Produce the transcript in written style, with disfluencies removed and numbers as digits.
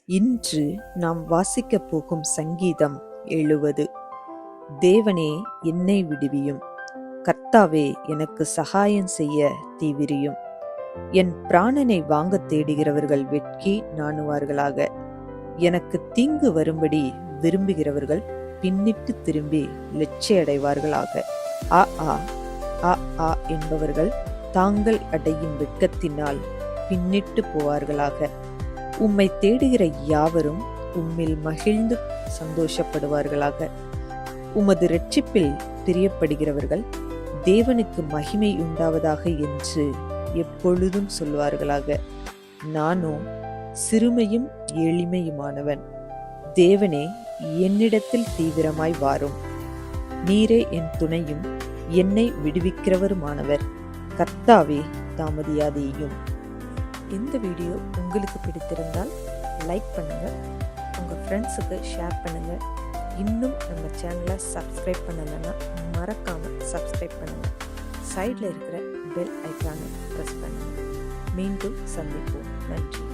இன்று நாம் வாசிக்கப் போகும் சங்கீதம் 70. தேவனே என்னை விடுவியும், கர்த்தாவே எனக்கு சகாயம் செய்ய தீவிரியும். என் பிராணனை வாங்கத் தேடுகிறவர்கள் வெட்கி நாணுவார்களாக. எனக்கு தீங்கு வரும்படி விரும்புகிறவர்கள் பின்னிட்டு திரும்பி லட்சியடைவார்களாக. ஆ ஆ ஆ ஆ என்பவர்கள் தாங்கள் அடையும் வெட்கத்தினால் பின்னிட்டு போவார்களாக. உம்மை தேடுகிற யாவரும் உம்மில் மகிழ்ந்து சந்தோஷப்படுவார்களாக. உமது இரட்சிப்பில் பிரியப்படுகிறவர்கள் தேவனுக்கு மகிமை உண்டாவதாக என்று எப்பொழுதும் சொல்வார்களாக. நானோ சிறுமையும் எளிமையுமானவன். தேவனே என்னிடத்தில் தீவிரமாய் வாரும். நீரே என் துணையும் என்னை விடுவிக்கிறவருமானவர். கர்த்தாவே தாமதியாதேயும். இந்த வீடியோ உங்களுக்கு பிடித்திருந்தால் லைக் பண்ணுங்கள், உங்கள் ஃப்ரெண்ட்ஸுக்கு ஷேர் பண்ணுங்கள். இன்னும் நம்ம சேனலை சப்ஸ்கிரைப் பண்ணலைன்னா மறக்காமல் சப்ஸ்கிரைப் பண்ணுங்கள். சைடில் இருக்கிற பெல் ஐக்கானை ப்ரெஸ் பண்ணுங்கள். மீண்டும் சந்திப்போம். நன்றி.